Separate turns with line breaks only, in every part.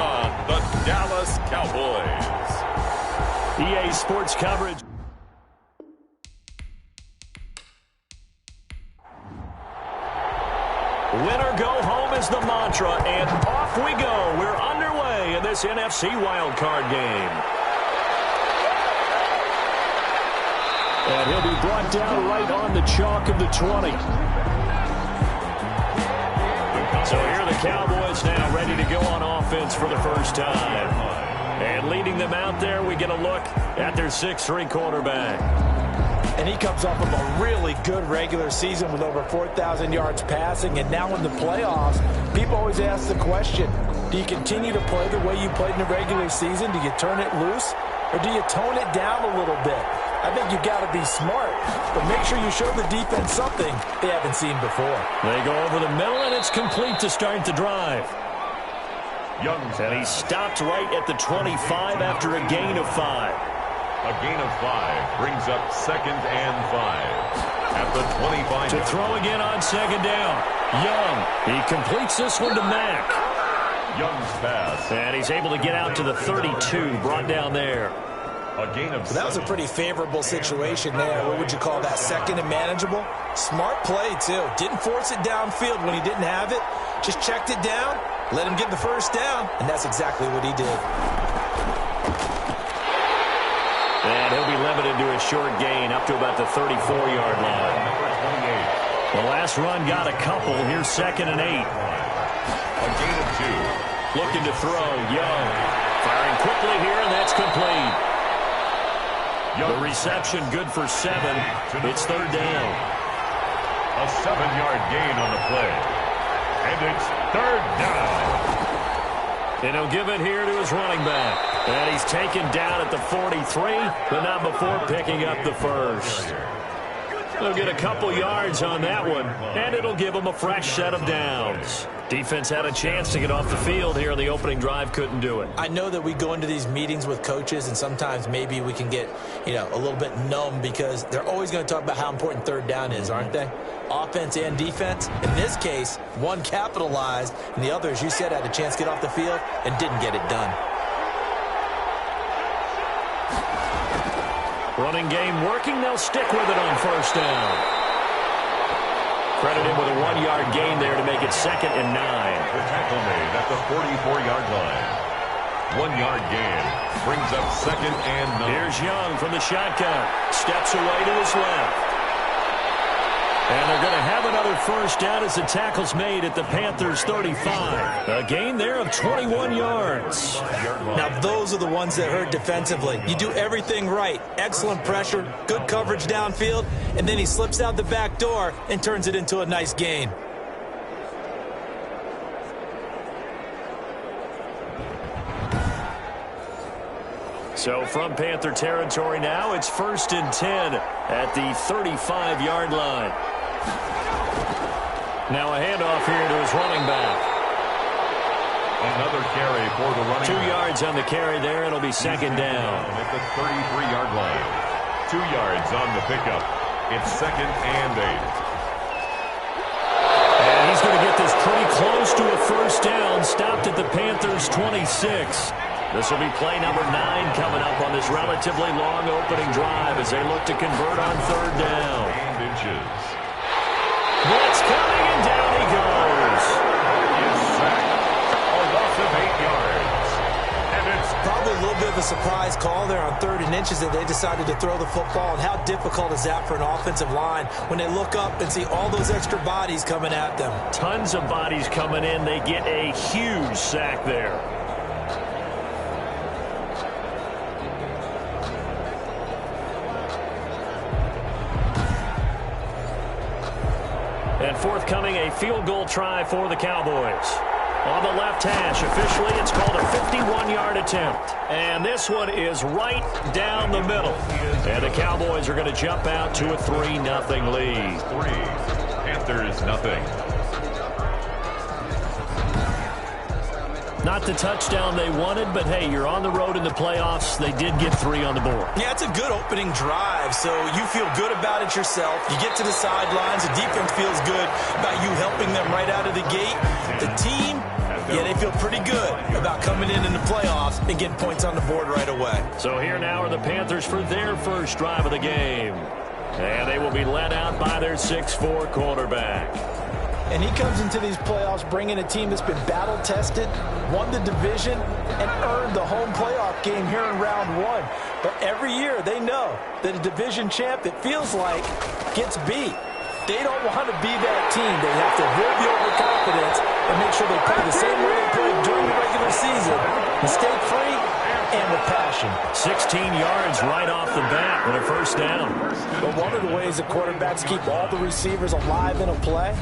on the Dallas Cowboys.
EA Sports coverage. Winner go home is the mantra, and off we go. We're underway in this NFC wildcard game. And he'll be brought down right on the chalk of the 20. So here are the Cowboys now ready to go on offense for the first time. And leading them out there, we get a look at their 6'3" quarterback.
And he comes off of a really good regular season with over 4,000 yards passing. And now in the playoffs, people always ask the question, do you continue to play the way you played in the regular season? Do you turn it loose? Or do you tone it down a little bit? I think you've got to be smart, but make sure you show the defense something they haven't seen before.
They go over the middle, and it's complete to start the drive. And he stopped right at the 25 after a gain of 5.
A gain of 5 brings up 2nd and 5 at the 25.
To throw again on 2nd down. Young, he completes this one to Mack.
Young's pass.
And he's able to get out to the 32, brought down there.
A gain of 7.
That was a pretty favorable situation there. What would you call that? 2nd and manageable? Smart play, too. Didn't force it downfield when he didn't have it. Just checked it down, let him get the first down, and that's exactly what he did.
And he'll be limited to a short gain up to about the 34-yard line. The last run got a couple. Here's 2nd and 8.
A gain of 2.
Looking to throw. Young firing quickly here, and that's complete. The reception good for 7. It's 3rd down.
A 7-yard gain on the play. And it's 3rd down.
And he'll give it here to his running back. And he's taken down at the 43, but not before picking up the first. They'll get a couple yards on that one, and it'll give them a fresh set of downs. Defense had a chance to get off the field here on the opening drive, couldn't do it.
I know that we go into these meetings with coaches, and sometimes maybe we can get, a little bit numb because they're always going to talk about how important 3rd down is, aren't they? Offense and defense. In this case, one capitalized, and the other, as you said, had a chance to get off the field and didn't get it done.
Running game working. They'll stick with it on 1st down. Credit him with a 1-yard gain there to make it 2nd and 9.
The tackle made at the 44-yard line. 1-yard gain brings up 2nd and 9.
Here's Young from the shotgun. Steps away to his left. And they're going to have another 1st down as the tackle's made at the Panthers' 35. A gain there of 21 yards.
Now, those are the ones that hurt defensively. You do everything right. Excellent pressure, good coverage downfield, and then he slips out the back door and turns it into a nice gain.
So from Panther territory now, it's 1st and 10 at the 35-yard line. Now a handoff here to his running back.
Another carry for the running
2
back.
yards on the carry there. It'll be 2nd down.
At the 33-yard line. 2 yards on the pickup. It's 2nd and 8.
And he's going to get this pretty close to a 1st down. Stopped at the Panthers' 26. This will be play number 9 coming up on this relatively long opening drive as they look to convert on 3rd down.
And inches.
Blitz coming, and down he goes.
Is sacked. A loss of 8 yards. And it's
Probably a little bit of a surprise call there on 3rd and inches that they decided to throw the football. And how difficult is that for an offensive line when they look up and see all those extra bodies coming at them?
Tons of bodies coming in. They get a huge sack there. And forthcoming, a field goal try for the Cowboys. On the left hash, officially, it's called a 51-yard attempt. And this one is right down the middle. And the Cowboys are going to jump out to a 3-0 lead.
3. Panthers nothing.
Not the touchdown they wanted, but hey, you're on the road in the playoffs. They did get 3 on the board.
Yeah, it's a good opening drive, so you feel good about it yourself. You get to the sidelines, the defense feels good about you helping them right out of the gate. The team, Yeah, they feel pretty good about coming in the playoffs and getting points on the board right away.
So here now are the Panthers for their first drive of the game. And they will be led out by their 6'4" quarterback.
And he comes into these playoffs bringing a team that's been battle-tested, won the division, and earned the home playoff game here in round one. But every year they know that a division champ, it feels like, gets beat. They don't want to be that team. They have to avoid the overconfidence and make sure they play the same way they played during the regular season, mistake-free and with passion.
16 yards right off the bat with a first down.
But one of the ways the quarterbacks keep all the receivers alive in a play,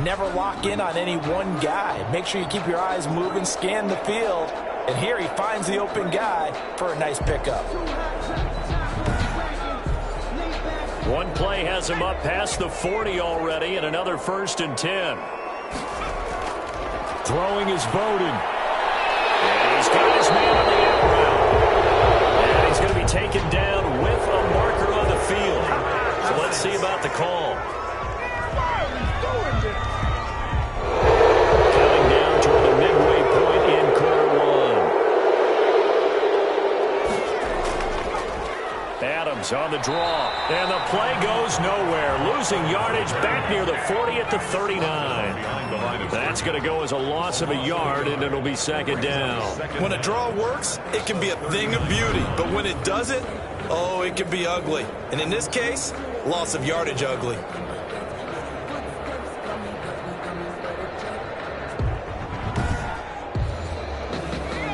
never lock in on any one guy. Make sure you keep your eyes moving, scan the field, and here he finds the open guy for a nice pickup.
One play has him up past the 40 already, and another 1st and 10. Throwing is Bowden. And he's got his man on the out route. And he's going to be taken down with a marker on the field. So let's see about the call. Coming down toward the midway point in quarter one. Adams on the draw. And the play goes nowhere. Losing yardage back near the 40 at the 39. That's going to go as a loss of a yard, and it'll be 2nd down.
When a draw works, it can be a thing of beauty. But when it doesn't, oh, it can be ugly. And in this case, loss of yardage ugly.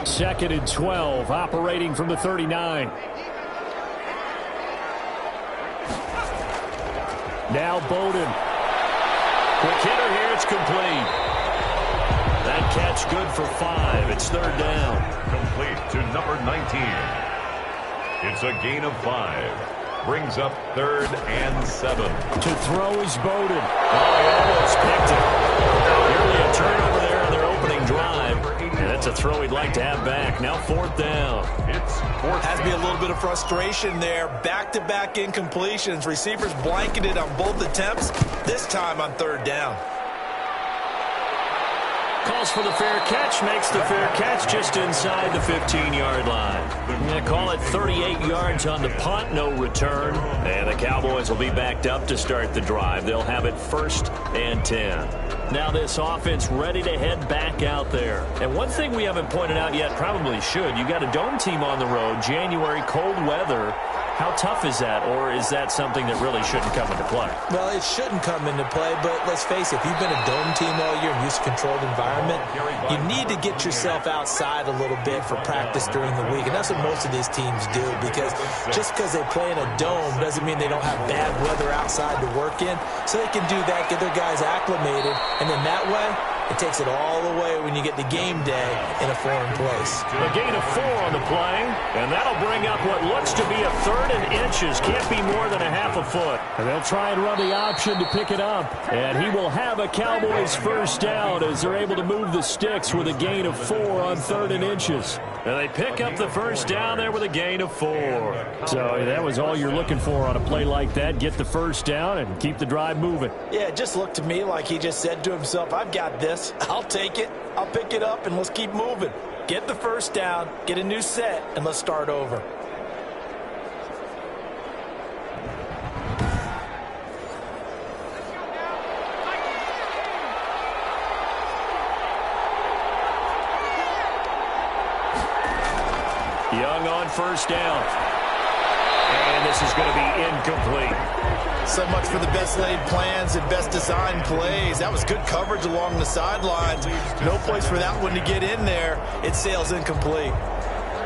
Second and 12, operating from the 39. Now Bowden. Quick hitter here, it's complete. That catch good for 5. It's 3rd down.
Complete to number 19. It's a gain of 5. Brings up 3rd and 7.
To throw is Bowden. Oh, he almost picked it. Nearly a turnover there on their opening drive. And that's a throw he'd like to have back. Now 4th down.
It's 4th.
Has to be a little bit of frustration there. Back-to-back incompletions. Receivers blanketed on both attempts, this time on 3rd down.
Calls for the fair catch, makes the fair catch just inside the 15-yard line. They call it 38 yards on the punt, no return. And the Cowboys will be backed up to start the drive. They'll have it 1st and 10. Now this offense ready to head back out there. And one thing we haven't pointed out yet, probably should, you got a dome team on the road, January, cold weather. How tough is that, or is that something that really shouldn't come into play?
Well, it shouldn't come into play, but let's face it, if you've been a dome team all year and used to controlled environment, you need to get yourself outside a little bit for practice during the week, and that's what most of these teams do, because just because they play in a dome doesn't mean they don't have bad weather outside to work in, so they can do that, get their guys acclimated, and then that way, it takes it all away when you get to game day in a foreign place.
A gain of 4 on the play, and that'll bring up what looks to be a 3rd and inches. Can't be more than a half a foot. And they'll try and run the option to pick it up. And he will have a Cowboys 1st down as they're able to move the sticks with a gain of 4 on 3rd and inches. And they pick up the 1st down there with a gain of 4. So that was all you're looking for on a play like that. Get the 1st down and keep the drive moving.
Yeah, it just looked to me like he just said to himself, I've got this. I'll take it. I'll pick it up, and let's keep moving. Get the 1st down, get a new set, and let's start over.
Young on 1st down. And this is going to be incomplete.
So much for the best laid plans and best designed plays. That was good coverage along the sidelines. No place for that one to get in there. It sails incomplete.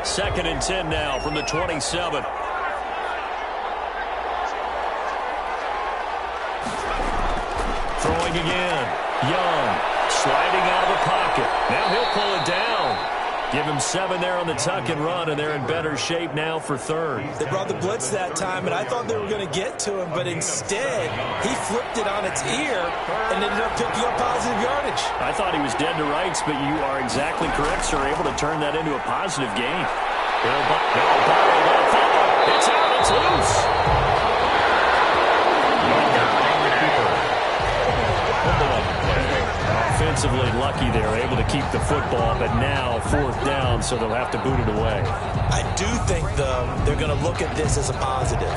2nd and 10 now from the 27. Throwing again. Young sliding out of the pocket. Now he'll pull it down. Give him 7 there on the tuck and run, and they're in better shape now for 3rd.
They brought the blitz that time, and I thought they were going to get to him, but instead, he flipped it on its ear and ended up picking up positive yardage.
I thought he was dead to rights, but you are exactly correct, sir. Able to turn that into a positive gain. It's out. It's loose. defensively lucky they're able to keep the football, but now 4th down, so they'll have to boot it away.
I do think, though, they're going to look at this as a positive.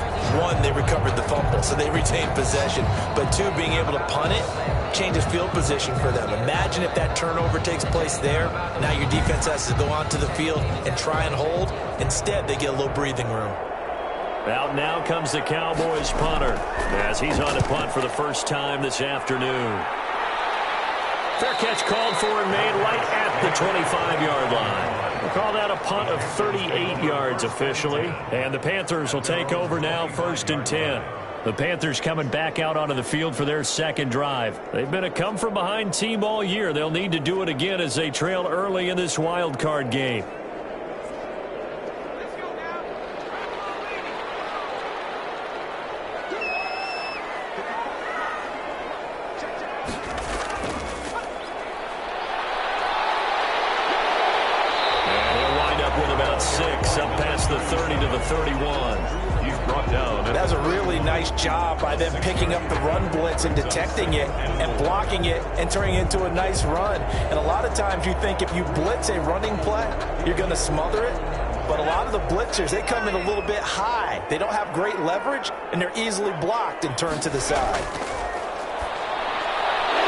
One, they recovered the fumble, so they retained possession. But two, being able to punt it changes field position for them. Imagine if that turnover takes place there. Now your defense has to go onto the field and try and hold. Instead, they get a little breathing room.
Out now comes the Cowboys punter as he's on to punt for the first time this afternoon. Fair catch called for and made right at the 25-yard line. We'll call that a punt of 38 yards officially. And the Panthers will take over now 1st and 10. The Panthers coming back out onto the field for their second drive. They've been a come-from-behind team all year. They'll need to do it again as they trail early in this wild card game. Up past the 30 to the 31.
He's brought down.
That's a really nice job by them picking up the run blitz and detecting it and blocking it and turning it into a nice run. And a lot of times you think if you blitz a running play, you're going to smother it. But a lot of the blitzers, they come in a little bit high. They don't have great leverage, and they're easily blocked and turned to the side.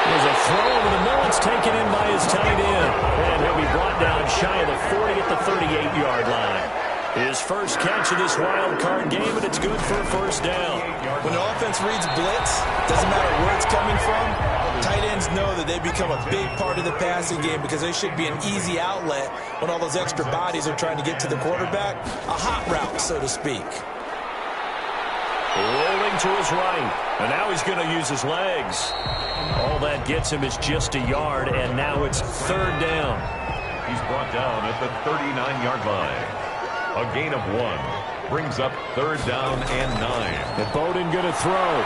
There's a throw over the middle. It's taken in by his tight end. And he'll be brought down shy of the 40 at the 38-yard line. His first catch of this wild card game, and it's good for a 1st down.
When the offense reads blitz, doesn't matter where it's coming from, tight ends know that they become a big part of the passing game because they should be an easy outlet when all those extra bodies are trying to get to the quarterback. A hot route, so to speak.
Rolling to his right, and now he's going to use his legs. All that gets him is just a yard, and now it's 3rd down.
He's brought down at the 39-yard line. A gain of 1 brings up 3rd down and 9.
The Bowden going to throw.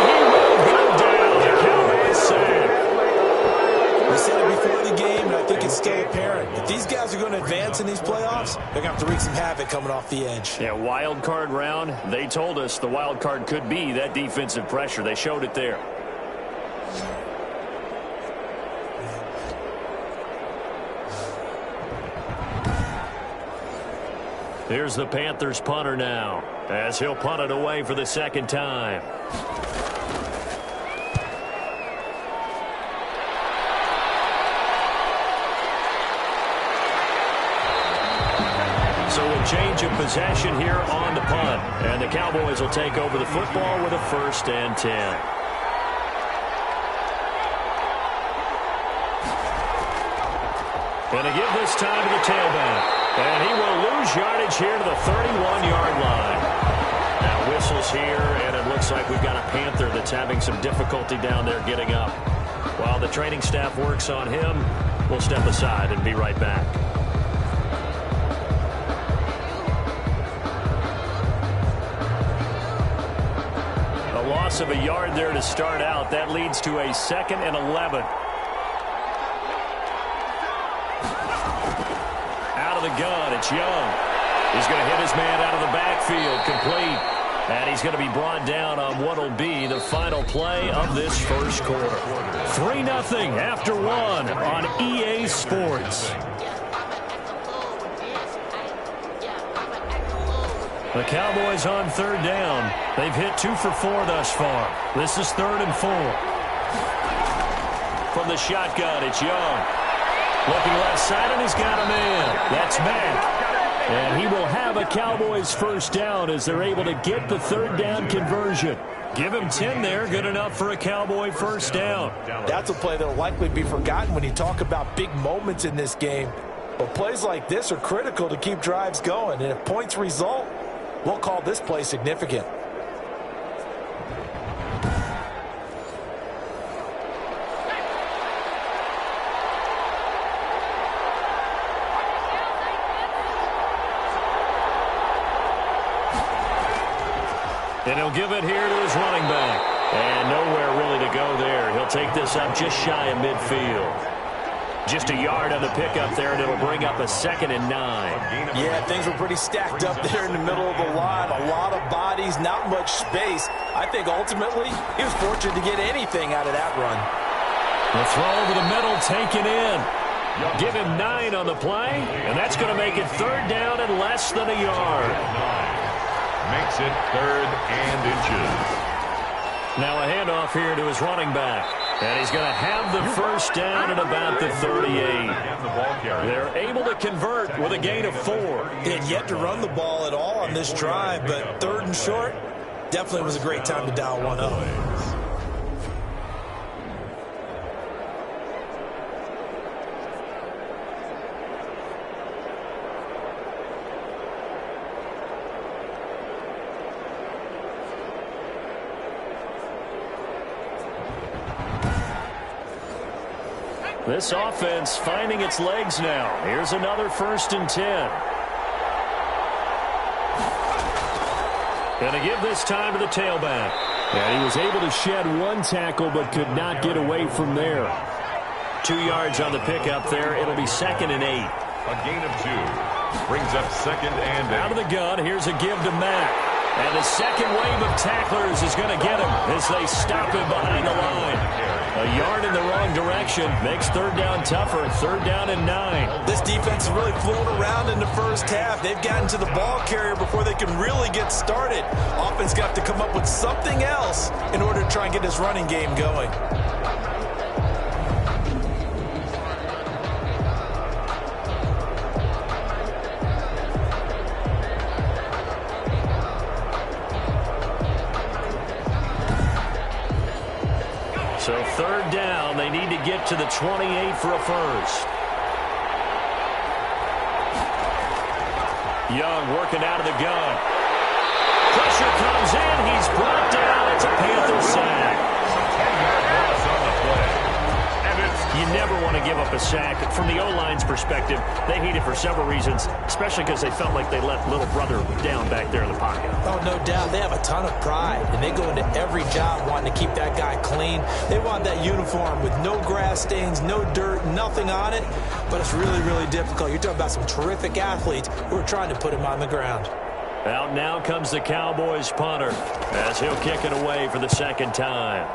He will go down. The Cowboys save.
We said it before the game, and I think it's still apparent. If these guys are going to advance in these playoffs, they're going to have to wreak some havoc coming off the edge.
Yeah, wild card round. They told us the wild card could be that defensive pressure. They showed it there. Here's the Panthers punter now as he'll punt it away for the 2nd time. So a change of possession here on the punt. And the Cowboys will take over the football with a 1st and 10. And they give this time to the tailback. And he will lose yardage here to the 31-yard line. Now whistles here, and it looks like we've got a Panther that's having some difficulty down there getting up. While the training staff works on him, we'll step aside and be right back. A loss of a yard there to start out. That leads to a 2nd and 11. The gun, it's Young. He's going to hit his man out of the backfield, complete. And he's going to be brought down on what will be the final play of this 1st quarter. 3-0 after 1 on EA Sports. The Cowboys on 3rd down. They've hit 2 for 4 thus far. This is 3rd and 4. From the shotgun, it's Young. Looking left side, and he's got a man. That's Mack. And he will have a Cowboys 1st down as they're able to get the 3rd down conversion. Give him 10 there. Good enough for a Cowboy 1st down.
That's a play that will likely be forgotten when you talk about big moments in this game. But plays like this are critical to keep drives going. And if points result, we'll call this play significant.
And he'll give it here to his running back. And nowhere really to go there. He'll take this up just shy of midfield. Just a yard on the pickup there, and it'll bring up a 2nd and 9.
Yeah, things were pretty stacked up there in the middle of the line. A lot of bodies, not much space. I think ultimately he was fortunate to get anything out of that run.
The throw over the middle taken in. Give him 9 on the play, and that's going to make it 3rd down and less than a yard.
Makes it 3rd and inches.
Now a handoff here to his running back. And he's going to have the first down at about the 38. They're able to convert with a gain of 4.
They had yet to run the ball at all on this drive, but 3rd and short, definitely was a great time to dial one up.
This offense finding its legs now. Here's another 1st and 10. Going to give this time to the tailback. And he was able to shed 1 tackle but could not get away from there. 2 yards on the pickup there. It'll be 2nd and 8.
A gain of 2. Brings up 2nd and 8.
Out of the gun, here's a give to Mack. And the second wave of tacklers is going to get him as they stop him behind the line. A yard in the wrong direction makes 3rd down tougher. 3rd down and 9.
This defense has really flown around in the first half. They've gotten to the ball carrier before they can really get started. Offense got to come up with something else in order to try and get this running game going.
So 3rd down, they need to get to the 28 for a first. Young working out of the gun. Pressure comes in. He's brought down. It's a Panther sack.
10-yard loss on the play. And it's
You never want to give up a sack. From the O-line's perspective, they hate it for several reasons, especially because they felt like they let little brother down back there in the pocket.
Oh, no doubt. They have a ton of pride, and they go into every job wanting to keep that guy clean. They want that uniform with no grass stains, no dirt, nothing on it. But it's really, really difficult. You're talking about some terrific athletes who are trying to put him on the ground.
Out now comes the Cowboys punter as he'll kick it away for the 2nd time.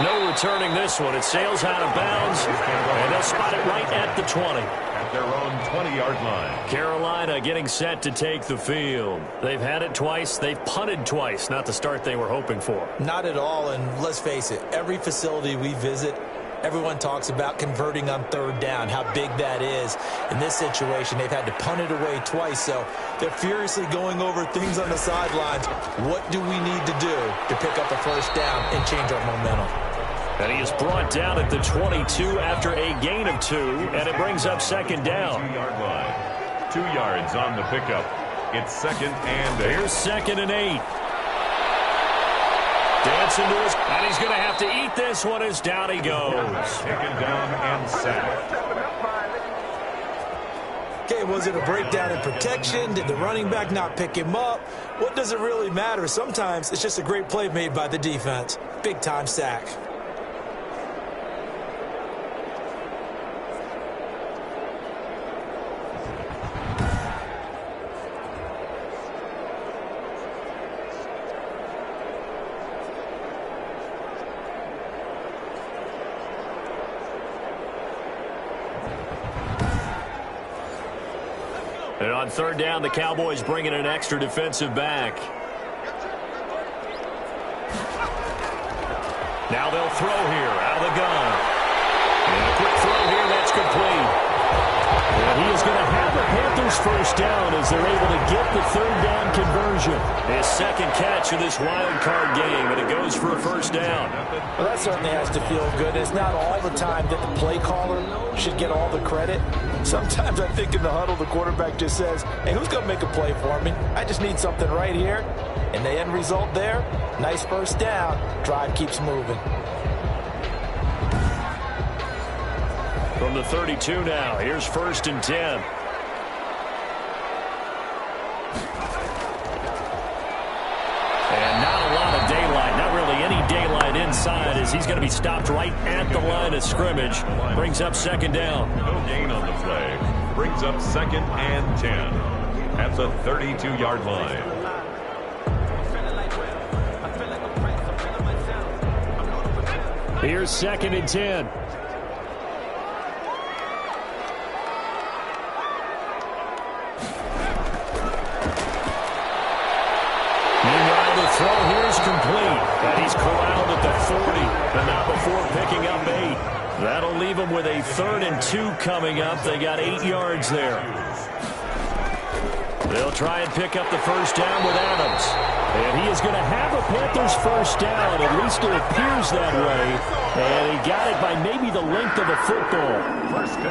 No returning this one. It sails out of bounds, and they'll spot it right at the 20.
at their own 20-yard line.
Carolina getting set to take the field. They've had it twice. They've punted twice. Not the start they were hoping for.
Not at all, and let's face it, every facility we visit, everyone talks about converting on 3rd down, how big that is. In this situation, they've had to punt it away twice, so they're furiously going over things on the sidelines. What do we need to do to pick up a first down and change our momentum?
And he is brought down at the 22 after a gain of 2, and it brings up 2nd down.
2-yard line. 2 yards on the pickup. It's 2nd and 8.
Here's 2nd and 8. Dancing to his, and he's going to have to eat this one as down he goes.
Taken down and sacked.
Okay, was it a breakdown in protection? Did the running back not pick him up? What does it really matter? Sometimes it's just a great play made by the defense. Big-time sack.
And on 3rd down, the Cowboys bring in an extra defensive back. Now they'll throw here out of the gun. And a quick throw here, that's complete. And he is going to have the Panthers first down as they're able to get the 3rd down conversion. His 2nd catch of this wild card game, and it goes for a first down.
Well, that certainly has to feel good. It's not all the time that the play caller should get all the credit. Sometimes I think in the huddle, the quarterback just says, hey, who's going to make a play for me? I just need something right here. And the end result there, nice first down. Drive keeps moving.
From the 32 now, here's 1st and 10. And not a lot of daylight, not really any daylight inside as he's going to be stopped right at the line of scrimmage. Brings up 2nd down.
No gain on the play. Brings up 2nd and 10 at the 32-yard line.
Here's 2nd and 10. Meanwhile, the throw here is complete. And he's corralled at the 40, but not before picking up 8. That'll leave him with a 3rd and 2 coming up. They got 8 yards there. They'll try and pick up the first down with Adams. And he is going to have a Panthers first down. At least it appears that way. And he got it by maybe the length of a football.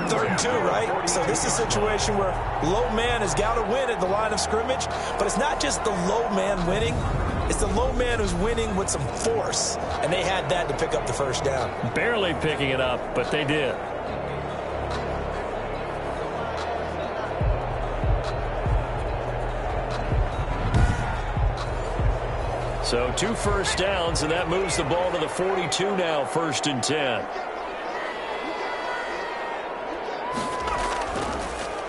3rd and 2, right? So this is a situation where low man has got to win at the line of scrimmage. But it's not just the low man winning. It's the low man who's winning with some force. And they had that to pick up the first down.
Barely picking it up, but they did. So 2 first downs, and that moves the ball to the 42 now, 1st and 10.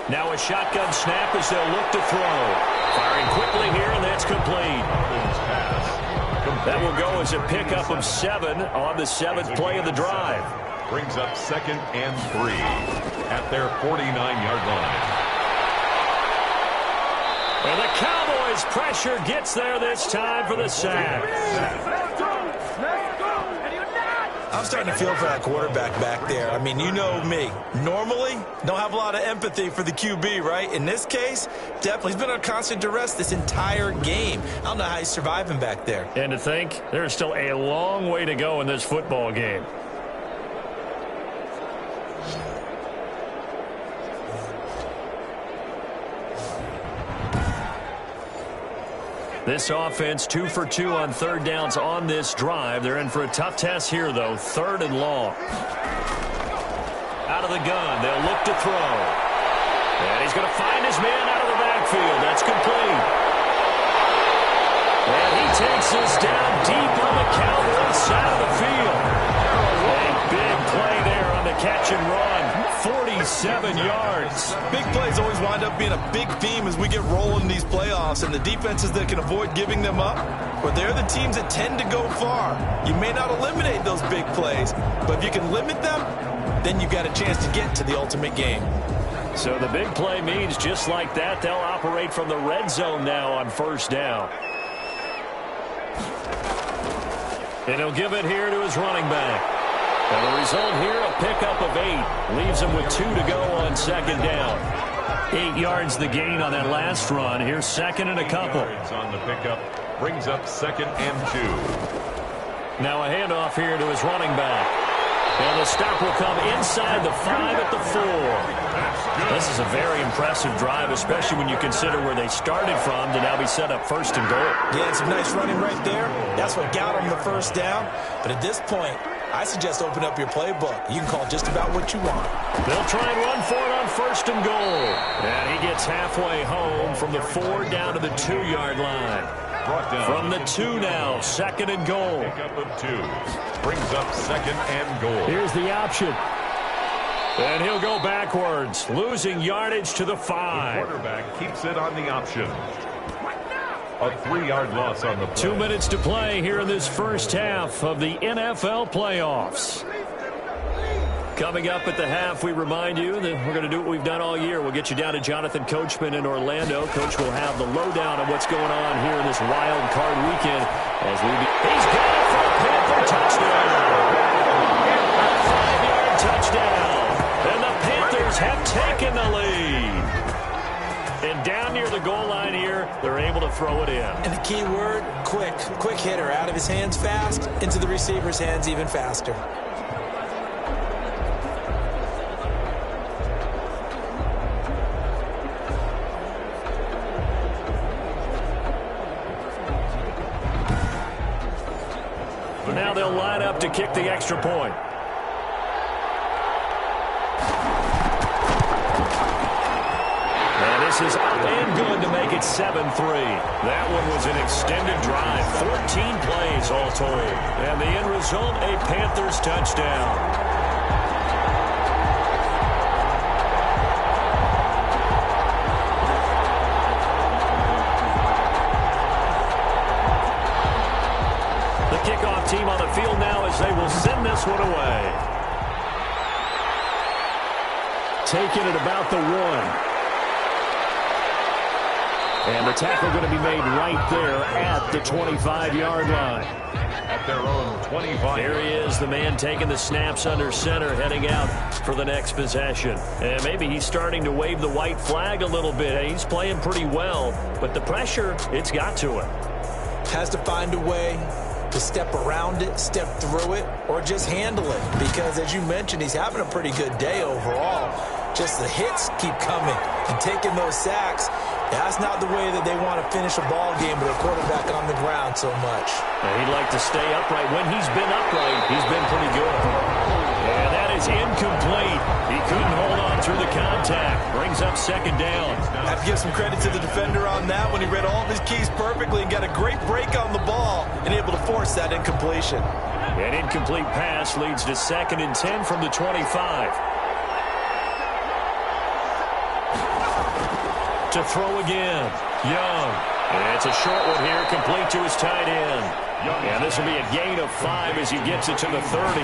Now a shotgun snap as they'll look to throw. Firing quickly here, and that's complete. That will go as a pickup of 7 on the 7th play of the drive.
Brings up 2nd and 3 at their 49-yard line.
And the Cowboys pressure gets there this time for the sack.
I'm starting to feel for that quarterback back there. I mean, you know me. Normally, don't have a lot of empathy for the QB, right? In this case, definitely. He's been under constant duress this entire game. I don't know how he's surviving back there.
And to think, there's still a long way to go in this football game. This offense 2 for 2 on 3rd downs on this drive. They're in for a tough test here, though. 3rd and long. Out of the gun. They'll look to throw. And he's going to find his man out of the backfield. That's complete. And he takes this down deep on the Cowboys side of the field. A big play there on the catch and run. 47 yards.
Big plays always wind up being a big theme as we get rolling in these playoffs, and the defenses that can avoid giving them up, but they're the teams that tend to go far. You may not eliminate those big plays, but if you can limit them, then you've got a chance to get to the ultimate game.
So the big play means just like that, they'll operate from the red zone now on 1st down. And he'll give it here to his running back. And the result here, a pickup of 8. Leaves him with 2 to go on 2nd down. 8 yards the gain on that last run. Here's 2nd and a couple.
On the pickup, brings up 2nd and 2.
Now a handoff here to his running back. And the stop will come inside the 5 at the 4. This is a very impressive drive, especially when you consider where they started from to now be set up 1st and goal.
Yeah, some nice running right there. That's what got him the first down. But at this point, I suggest open up your playbook. You can call just about what you want.
They'll try and run for it on 1st and goal. And he gets halfway home from the 4 down to the 2-yard line. From the 2 now, 2nd and goal.
Pickup of 2. Brings up 2nd and goal.
Here's the option. And he'll go backwards, losing yardage to the 5.
The quarterback keeps it on the option. A 3-yard loss on the play.
2 minutes to play here in this first half of the NFL playoffs. Coming up at the half, we remind you that we're going to do what we've done all year. We'll get you down to Jonathan Coachman in Orlando. Coach will have the lowdown on what's going on here in this wild card weekend. He's got it for a Panther touchdown. A 5-yard touchdown. And the Panthers have taken the lead. And down near the goal line here, they're able to throw it in.
And the key word, quick. Quick hitter. Out of his hands fast, into the receiver's hands even faster.
Now they'll line up to kick the extra point. And this is up and good to make it 7-3. That one was an extended drive, 14 plays all told. And the end result, a Panthers touchdown. Kickoff team on the field now as they will send this one away. Taking it about the 1. And the tackle going to be made right there at the 25-yard line.
At their own 25.
Here he is, the man taking the snaps under center, heading out for the next possession. And maybe he's starting to wave the white flag a little bit. He's playing pretty well, but the pressure, it's got to him.
Has to find a way to step around it, step through it, or just handle it. Because, as you mentioned, he's having a pretty good day overall. Just the hits keep coming and taking those sacks. That's not the way that they want to finish a ball game with a quarterback on the ground so much.
And he'd like to stay upright. When he's been upright, he's been pretty good. And that is incomplete. He couldn't hold on through the contact. Brings up second down.
I have to give some credit to the defender on that when he read all of his keys perfectly and got a great break on the ball and able to force that incompletion.
An incomplete pass leads to 2nd and 10 from the 25. To throw again, Young. And it's a short one here, complete to his tight end. And this will be a gain of 5 as he gets it to the 30.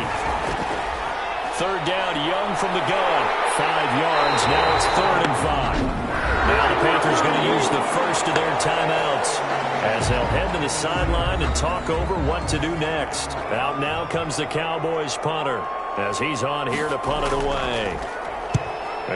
3rd down, Young from the gun. 5 yards, now it's 3rd and 5. Now the Panthers going to use the first of their timeouts as they'll head to the sideline and talk over what to do next. Out now comes the Cowboys punter as he's on here to punt it away.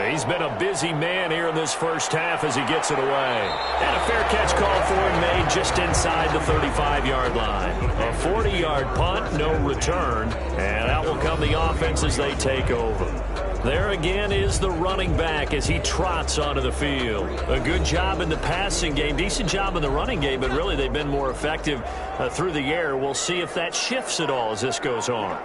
He's been a busy man here in this first half as he gets it away. And a fair catch called for and made just inside the 35-yard line. A 40-yard punt, no return. And out will come the offense as they take over. There again is the running back as he trots onto the field. A good job in the passing game, decent job in the running game, but really they've been more effective through the air. We'll see if that shifts at all as this goes on.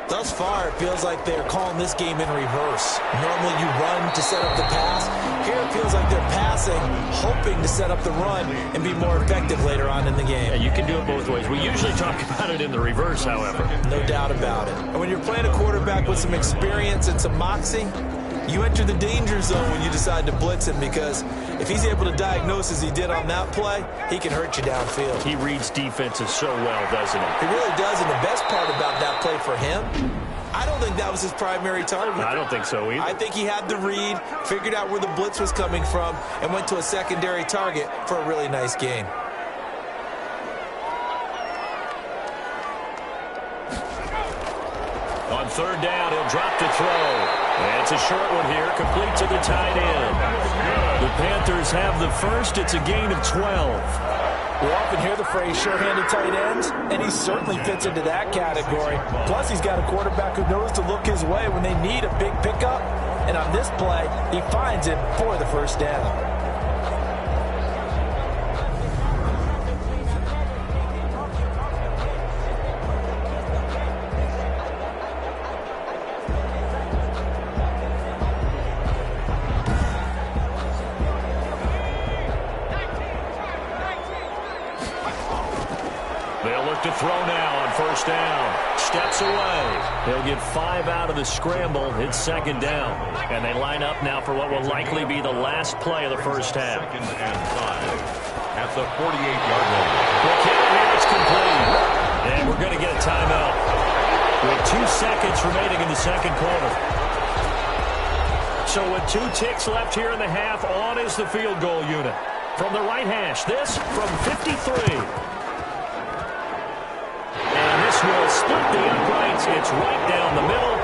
Thus far, it feels like they're calling this game in reverse. Normally you run to set up the pass. Here it feels like they're passing, hoping to set up the run and be more effective later on in the game.
Yeah, you can do it both ways. We usually talk about it in the reverse, however.
No doubt about it. And when you're playing a quarterback with some experience and some moxie, you enter the danger zone when you decide to blitz him, because if he's able to diagnose as he did on that play, he can hurt you downfield.
He reads defenses so well, doesn't he?
He really does, and the best part about that play for him, I don't think that was his primary target.
I don't think so either.
I think he had the read, figured out where the blitz was coming from, and went to a secondary target for a really nice game.
On 3rd down, he'll drop to throw. And it's a short one here, complete to the tight end. The Panthers have the first. It's a gain of 12.
We often hear the phrase short-handed tight ends, and he certainly fits into that category. Plus, he's got a quarterback who knows to look his way when they need a big pickup. And on this play, he finds him for the first down.
To throw now on 1st down. Steps away. He'll get 5 out of the scramble. It's 2nd down. And they line up now for what will likely be the last play of the first half.
2nd and 5 at the 48-yard line.
McKinnon here, it's complete. And we're going to get a timeout with 2 seconds remaining in the second quarter. So with 2 ticks left here in the half, on is the field goal unit. From the right hash, this from 53. Will split the uprights. It's right down the middle.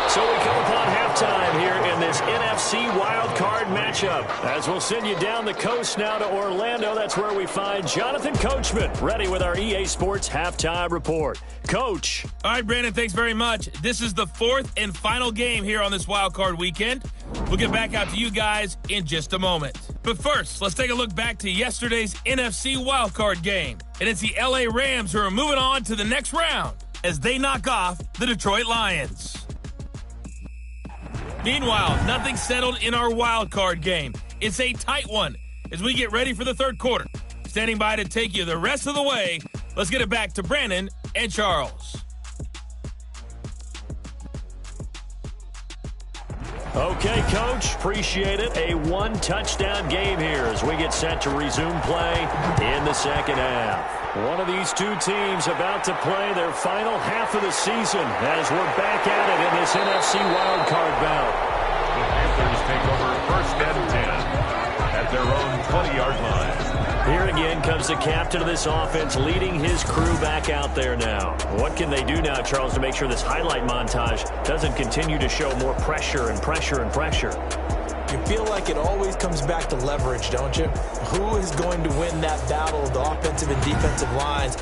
So we come upon halftime here in this NFC wildcard matchup. As we'll send you down the coast now to Orlando. That's where we find Jonathan Coachman ready with our EA Sports halftime report. Coach.
All right, Brandon, thanks very much. This is the 4th and final game here on this wildcard weekend. We'll get back out to you guys in just a moment. But first, let's take a look back to yesterday's NFC wildcard game. And it's the LA Rams who are moving on to the next round as they knock off the Detroit Lions. Meanwhile, nothing settled in our wildcard game. It's a tight one as we get ready for the 3rd quarter. Standing by to take you the rest of the way, let's get it back to Brandon and Charles.
Okay, Coach, appreciate it. A one-touchdown game here as we get set to resume play in the second half. One of these two teams about to play their final half of the season as we're back at it in this NFC wildcard bout.
The Panthers take over first and 10 at their own 20-yard line.
Here again comes the captain of this offense leading his crew back out there now. What can they do now, Charles, to make sure this highlight montage doesn't continue to show more pressure and pressure and pressure?
You feel like it always comes back to leverage, don't you? Who is going to win that battle of the offensive and defensive lines?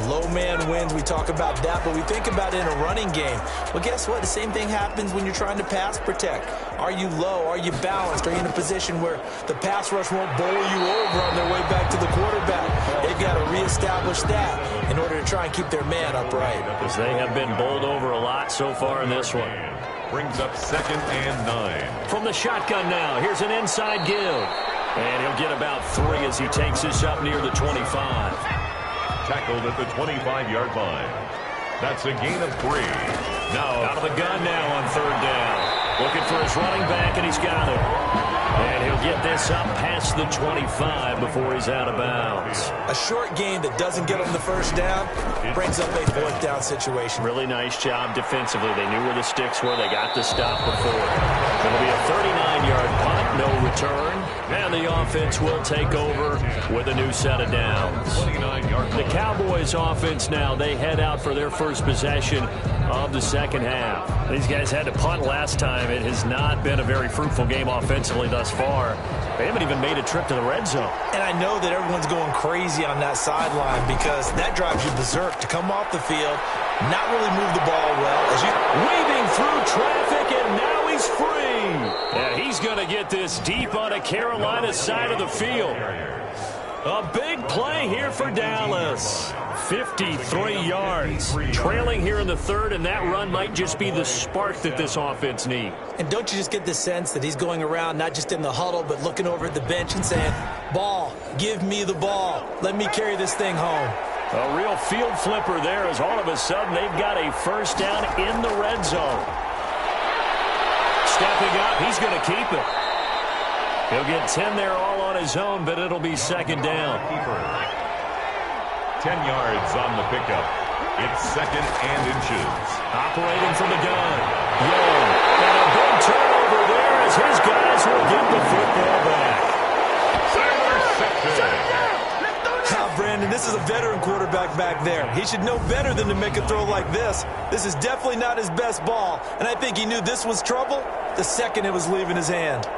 Low man wins, we talk about that, but we think about it in a running game. Well, guess what? The same thing happens when you're trying to pass protect. Are you low? Are you balanced? Are you in a position where the pass rush won't bowl you over on their way back to the quarterback? They've got to reestablish that in order to try and keep their man upright.
Because they have been bowled over a lot so far in this one.
Brings up second and 9.
From the shotgun now, here's an inside give. And he'll get about 3 as he takes this up near the 25.
Tackled at the 25-yard line. That's a gain of 3. Now
out of the gun now on third down. Looking for his running back, and he's got it. And he'll get this up past the 25 before he's out of bounds.
A short gain that doesn't get him the first down brings up a fourth down situation.
Really nice job defensively. They knew where the sticks were. They got the stop before. It'll be a 39-yard punt, no return. And the offense will take over with a new set of downs. The Cowboys offense now, they head out for their first possession of the second half. These guys had to punt last time. It has not been a very fruitful game offensively thus far. They haven't even made a trip to the red zone.
And I know that everyone's going crazy on that sideline because that drives you berserk to come off the field, not really move the ball well. As you
weaving through traffic, and now he's free. And he's going to get this deep on a Carolina side of the field. A big play here for Dallas. 53 yards. Trailing here in the third, and that run might just be the spark that this offense needs.
And don't you just get the sense that he's going around, not just in the huddle, but looking over at the bench and saying, ball, give me the ball. Let me carry this thing home.
A real field flipper there as all of a sudden they've got a first down in the red zone. Stepping up, he's going to keep it. He'll get 10 there all on his own, but it'll be second down.
10 yards on the pickup. It's second and inches.
Operating from the gun. Young. And a big turnover there as his guys will get the football back.
Now, Brandon, this is a veteran quarterback back there. He should know better than to make a throw like this. This is definitely not his best ball, and I think he knew this was trouble the second it was leaving his hand.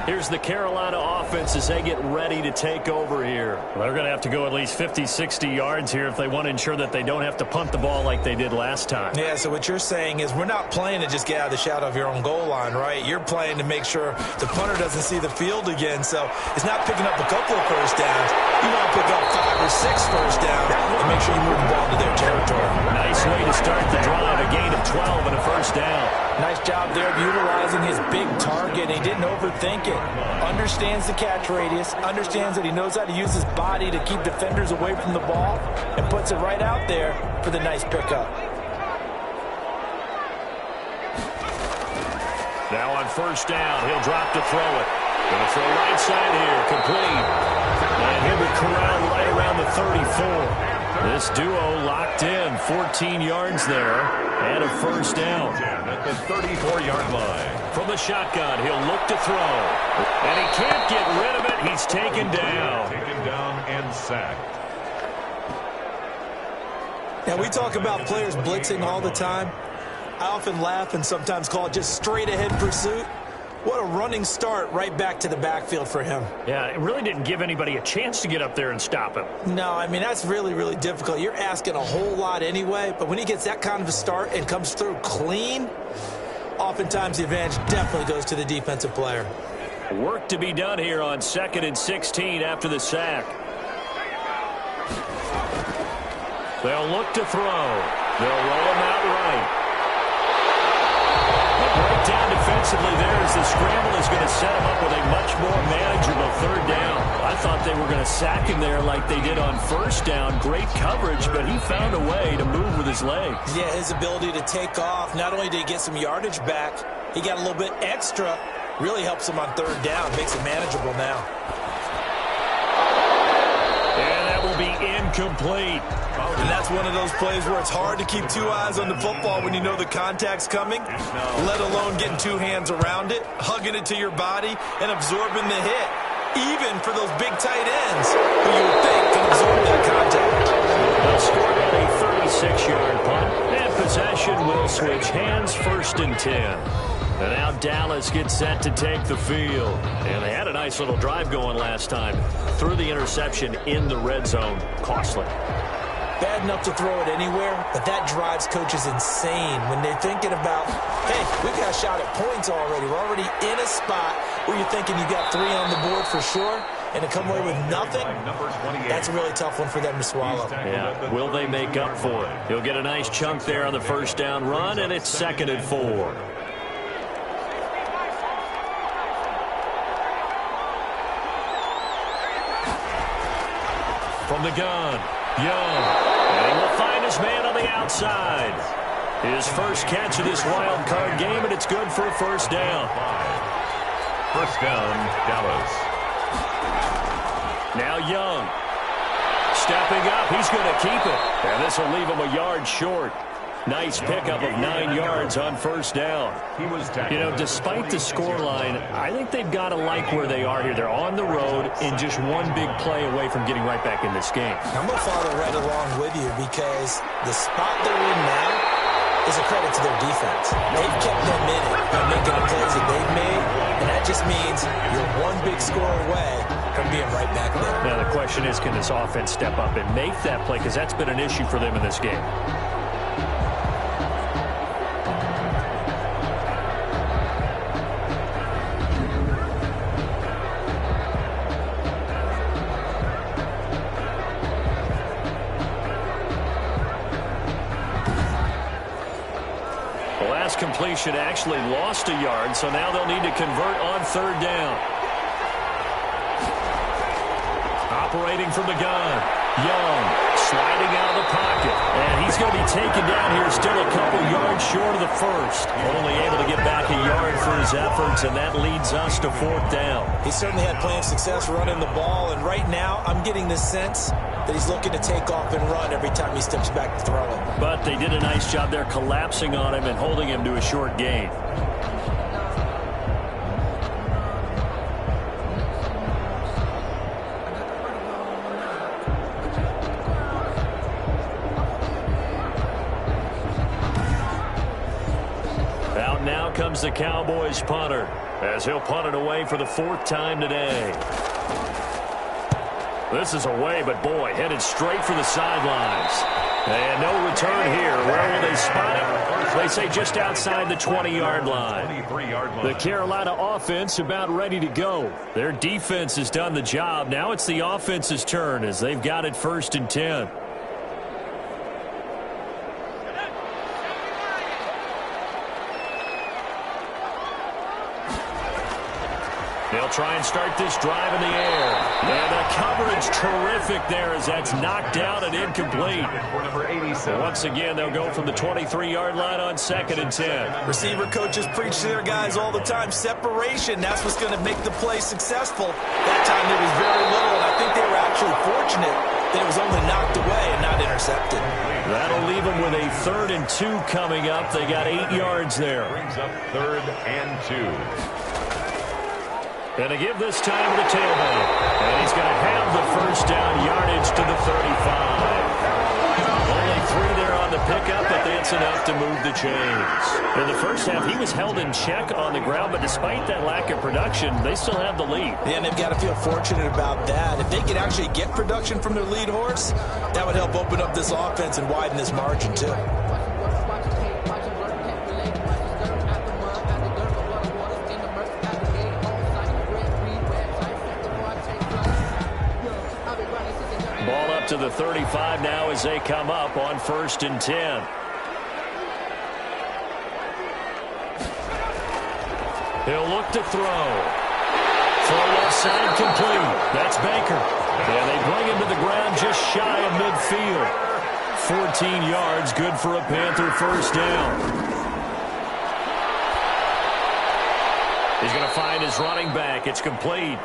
Here's the Carolina offense as they get ready to take over here. Well, they're going to have to go at least 50, 60 yards here if they want to ensure that they don't have to punt the ball like they did last time.
Yeah, so what you're saying is we're not playing to just get out of the shadow of your own goal line, right? You're playing to make sure the punter doesn't see the field again. So it's not picking up a couple of first downs. You want to pick up 5 or 6 first downs and make sure you move the ball into their territory.
Nice way to start the drive, a gain of 12 and a first down.
Nice job there of utilizing his big target. He didn't overthink it. Understands the catch radius, understands that he knows how to use his body to keep defenders away from the ball, and puts it right out there for the nice pickup.
Now on first down, he'll drop to throw it. Going to throw right side here, complete. And he'll be corralled right around the 34. This duo locked in, 14 yards there, and a first down.
At the 34-yard line.
From the shotgun, he'll look to throw. And he can't get rid of it. He's taken down.
Taken down and sacked.
Now, we talk about players blitzing all the time. I often laugh and sometimes call it just straight-ahead pursuit. What a running start right back to the backfield for him.
Yeah, it really didn't give anybody a chance to get up there and stop him.
No, I mean, that's really, really difficult. You're asking a whole lot anyway, but when he gets that kind of a start and comes through clean, oftentimes the advantage definitely goes to the defensive player.
Work to be done here on 2nd and 16 after the sack. They'll look to throw. They'll roll him out right. A breakdown defensively there as the scramble is going to set him up with a much more manageable third down. I thought they were going to sack him there like they did on first down. Great coverage, but he found a way to move with his legs.
Yeah, his ability to take off. Not only did he get some yardage back, he got a little bit extra. Really helps him on third down. Makes it manageable now.
And that will be incomplete.
And that's one of those plays where it's hard to keep two eyes on the football when you know the contact's coming, let alone getting two hands around it, hugging it to your body, and absorbing the hit, even for those big tight ends who you would think can absorb that contact.
They'll score on a 36-yard punt, and possession will switch hands, 1st and 10. And now Dallas gets set to take the field. And they had a nice little drive going last time. Threw the interception in the red zone. Costly.
Bad enough to throw it anywhere, but that drives coaches insane when they're thinking about, hey, we've got a shot at points already. We're already in a spot where you're thinking you got 3 on the board for sure, and to come away with nothing, that's a really tough one for them to swallow.
Yeah, will they make up for it? He'll get a nice chunk there on the first down run, and it's 2nd and 4. From the gun, Young. And he will find his man on the outside. His first catch of this wild card game, and it's good for a first down.
First down, Dallas.
Now Young. Stepping up, he's going to keep it. And this will leave him a yard short. Nice pickup of 9 yards on first down. You know, despite the scoreline, I think they've got to like where they are here. They're on the road and just one big play away from getting right back in this game.
I'm going to follow right along with you because the spot they're in now is a credit to their defense. They've kept them in it by making the plays that they've made, and that just means you're one big score away from being right back there.
Now the question is, can this offense step up and make that play? Because that's been an issue for them in this game. Completion actually lost a yard, so now they'll need to convert on third down. Operating from the gun, Young sliding out of the pocket, and he's going to be taken down here, still a couple yards short of the first. Only able to get back a yard for his efforts, and that leads us to 4th down.
He certainly had plenty of success running the ball, and right now I'm getting the sense that he's looking to take off and run every time he steps back to throw it.
But they did a nice job there collapsing on him and holding him to a short gain. Out now comes the Cowboys punter as he'll punt it away for the 4th time today. This is away, but boy, headed straight for the sidelines. And no return here. Where will they spot him? They say just outside the 20-yard line. The Carolina offense about ready to go. Their defense has done the job. Now it's the offense's turn as they've got it 1st and 10. They'll try and start this drive in the air. And the coverage terrific there as that's knocked down and incomplete. Once again, they'll go from the 23-yard line on 2nd and 10.
Receiver coaches preach to their guys all the time. Separation, that's what's going to make the play successful. That time there was very little, and I think they were actually fortunate that it was only knocked away and not intercepted.
That'll leave them with a 3rd and 2 coming up. They got 8 yards there.
Brings up 3rd and 2.
And to give this time to the tailback. And he's going to have the first down yardage to the 35. Only 3 there on the pickup, but that's enough to move the chains. In the first half, he was held in check on the ground, but despite that lack of production, they still have the lead.
Yeah, and they've got to feel fortunate about that. If they could actually get production from their lead horse, that would help open up this offense and widen this margin, too.
To the 35 now as they come up on 1st and 10. He'll look to throw. Throw left side complete. That's Baker. And they bring him to the ground just shy of midfield. 14 yards, good for a Panther first down. He's going to find his running back. It's complete.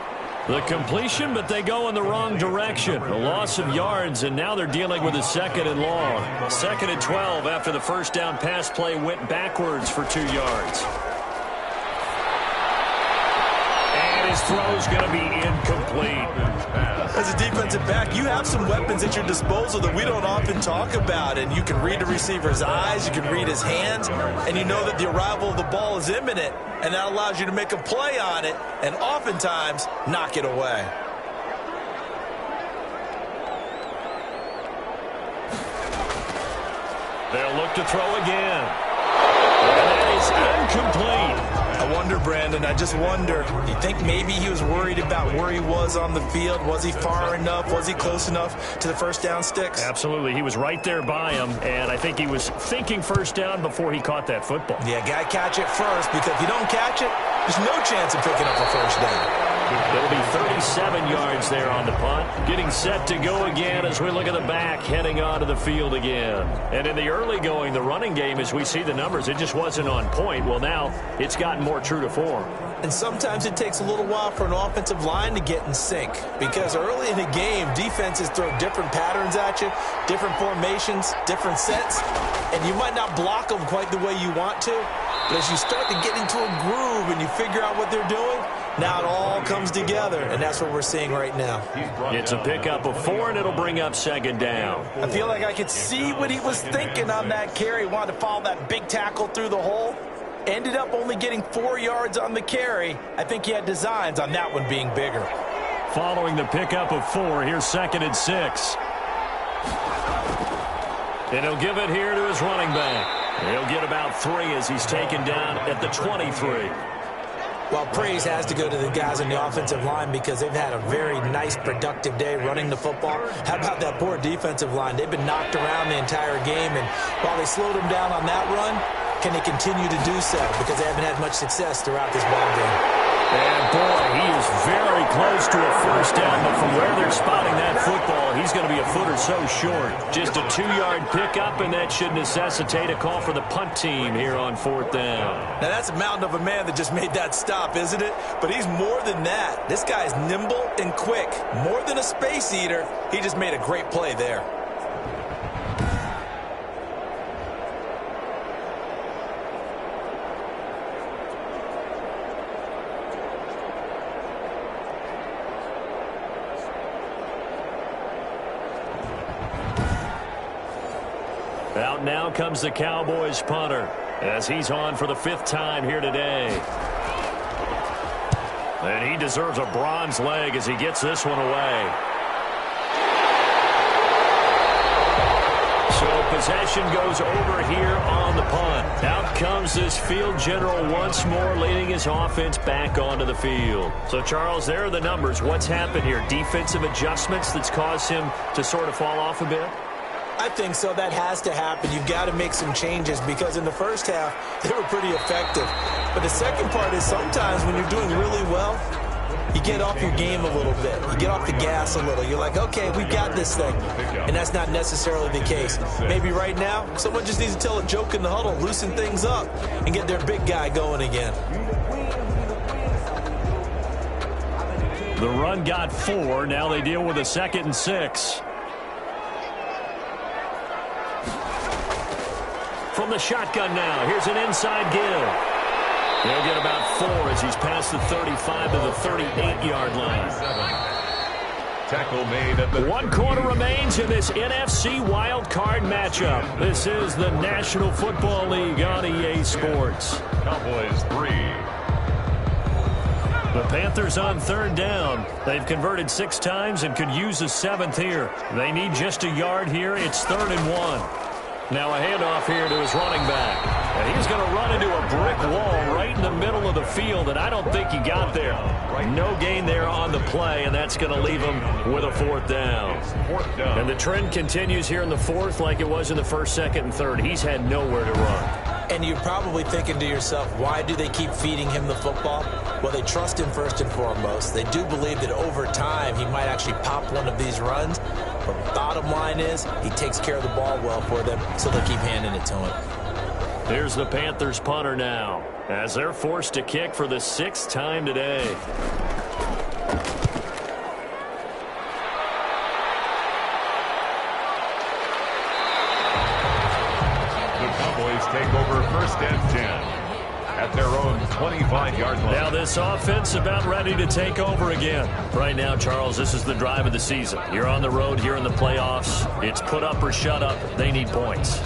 The completion, but they go in the wrong direction. A loss of yards, and now they're dealing with a 2nd and long. 2nd and 12 after the first down pass play went backwards for 2 yards. And his throw's going to be incomplete.
As a defensive back, you have some weapons at your disposal that we don't often talk about, and you can read the receiver's eyes, you can read his hands, and you know that the arrival of the ball is imminent, and that allows you to make a play on it and oftentimes knock it away.
They'll look to throw again. And that is incomplete.
I wonder, Brandon, I just wonder, do you think maybe he was worried about where he was on the field? Was he far enough? Was he close enough to the first down sticks?
Absolutely. He was right there by him, and I think he was thinking first down before he caught that football.
Yeah, got to catch it first, because if you don't catch it, there's no chance of picking up a first down.
It'll be 37 yards there on the punt. Getting set to go again as we look at the back heading onto the field again. And in the early going, the running game, as we see the numbers, it just wasn't on point. Well, now it's gotten more true to form.
And sometimes it takes a little while for an offensive line to get in sync, because early in the game, defenses throw different patterns at you, different formations, different sets, and you might not block them quite the way you want to. But as you start to get into a groove and you figure out what they're doing, now it all comes together, and that's what we're seeing right now.
It's a pickup of 4, and it'll bring up 2nd down.
I feel like I could see what he was thinking on that carry. He wanted to follow that big tackle through the hole. Ended up only getting 4 yards on the carry. I think he had designs on that one being bigger.
Following the pickup of 4, here's 2nd and 6. And he'll give it here to his running back. He'll get about 3 as he's taken down at the 23.
Well, praise has to go to the guys on the offensive line, because they've had a very nice, productive day running the football. How about that poor defensive line? They've been knocked around the entire game, and while they slowed them down on that run, can they continue to do so? Because they haven't had much success throughout this ball game.
And, boy, he is very close to a first down, but from where they're spotting that football, he's going to be a foot or so short. Just a 2-yard pickup, and that should necessitate a call for the punt team here on 4th down.
Now, that's a mountain of a man that just made that stop, isn't it? But he's more than that. This guy's nimble and quick. More than a space eater, he just made a great play there.
Out now comes the Cowboys punter as he's on for the 5th time here today. And he deserves a bronze leg as he gets this one away. So possession goes over here on the punt. Out comes this field general once more, leading his offense back onto the field. So, Charles, there are the numbers. What's happened here? Defensive adjustments that's caused him to sort of fall off a bit?
I think so. That has to happen. You've got to make some changes, because in the first half, they were pretty effective. But the second part is sometimes when you're doing really well, you get off your game a little bit. You get off the gas a little. You're like, okay, we've got this thing. And that's not necessarily the case. Maybe right now, someone just needs to tell a joke in the huddle, loosen things up, and get their big guy going again.
The run got 4. Now they deal with a 2nd and 6. From the shotgun now, here's an inside give. He'll get about 4 as he's past the 35 to the 38-yard line.
Tackle made at the
1 quarter remains in this NFC wild card matchup. This is the National Football League on EA Sports.
Cowboys 3.
The Panthers on 3rd down. They've converted 6 times and could use a 7th here. They need just a yard here. It's 3rd and 1. Now a handoff here to his running back. And he's going to run into a brick wall right in the middle of the field, and I don't think he got there. No gain there on the play, and that's going to leave him with a 4th down. And the trend continues here in the 4th like it was in the 1st, 2nd, and 3rd. He's had nowhere to run.
And you're probably thinking to yourself, why do they keep feeding him the football? Well, they trust him first and foremost. They do believe that over time he might actually pop one of these runs. But bottom line is he takes care of the ball well for them, so they'll keep handing it to him.
Here's the Panthers punter now, as they're forced to kick for the 6th time today.
The Cowboys take over 1st and 10 at their own 25-yard line.
Now this offense about ready to take over again. Right now, Charles, this is the drive of the season. You're on the road here in the playoffs. It's put up or shut up. They need points.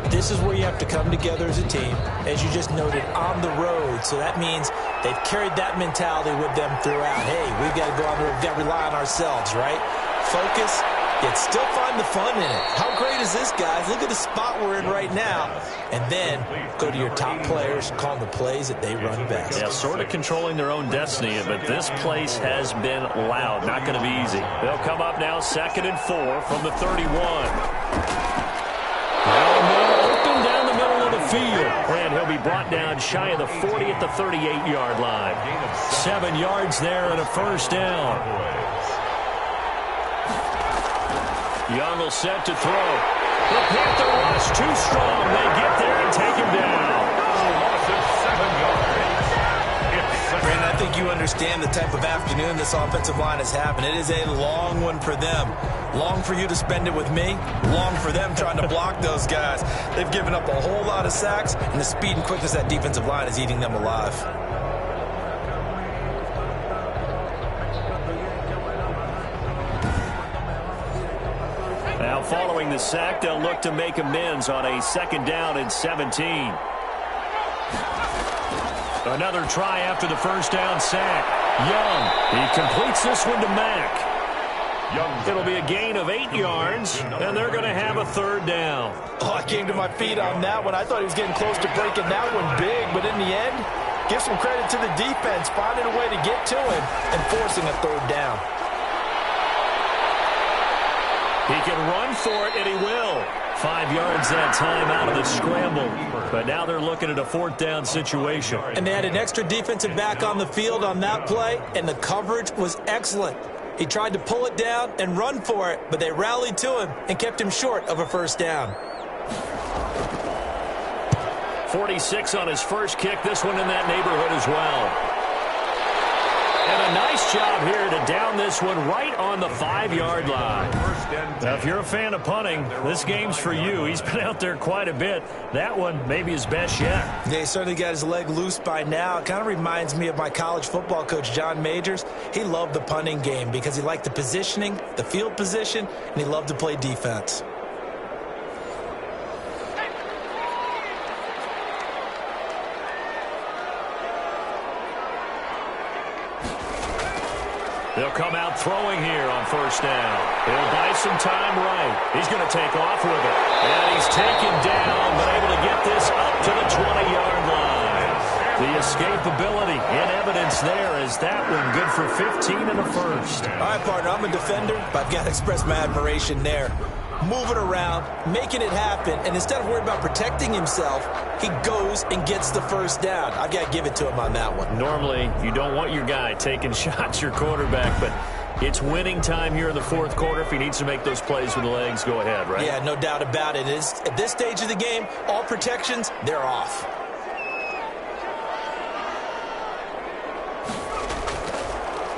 This is where you have to come together as a team, as you just noted, on the road. So that means they've carried that mentality with them throughout. Hey, we've got to go on the road. We've got to rely on ourselves, right? Focus, yet still find the fun in it. How great is this, guys? Look at the spot we're in right now. And then go to your top players, call the plays that they run best.
Yeah, sort of controlling their own destiny, but this place has been loud. Not going to be easy. They'll come up now 2nd and 4 from the 31. Open down the middle of the field. And he'll be brought down shy of the 40 at the 38-yard line. 7 yards there and a 1st down. Young will set to throw. The Panther rush too strong. They get there and take him down.
Loss of 7 yards.
Brandon, I think you understand the type of afternoon this offensive line is having. It is a long one for them. Long for you to spend it with me. Long for them trying to block those guys. They've given up a whole lot of sacks, and the speed and quickness of that defensive line is eating them alive.
Now following the sack, they'll look to make amends on a 2nd down and 17. Another try after the 1st down sack. Young, he completes this one to Mack. It'll be a gain of 8 yards, and they're going to have a 3rd down.
Oh, I came to my feet on that one. I thought he was getting close to breaking that one big, but in the end, give some credit to the defense, finding a way to get to him and forcing a 3rd down.
He can run for it, and he will. 5 yards that time out of the scramble. But now they're looking at a 4th down situation.
And they had an extra defensive back on the field on that play, and the coverage was excellent. He tried to pull it down and run for it, but they rallied to him and kept him short of a 1st down.
46 on his first kick. This one in that neighborhood as well. And a nice job here to down this one right on the 5-yard line. Now, if you're a fan of punting, this game's for you. He's been out there quite a bit. That one maybe his best yet.
Yeah, he certainly got his leg loose by now. It kind of reminds me of my college football coach, John Majors. He loved the punting game because he liked the positioning, the field position, and he loved to play defense.
They'll come out throwing here on 1st down. He'll buy some time right. He's going to take off with it. And he's taken down, but able to get this up to the 20-yard line. The escapability in evidence there as that one good for 15 and a 1st.
All right, partner, I'm a defender, but I've got to express my admiration there. Moving around, making it happen, and instead of worrying about protecting himself, he goes and gets the 1st down. I've got to give it to him on that one.
Normally, you don't want your guy taking shots, your quarterback, but it's winning time here in the 4th quarter. If he needs to make those plays with the legs, go ahead, right?
Yeah, no doubt about it. At this stage of the game, all protections, they're off.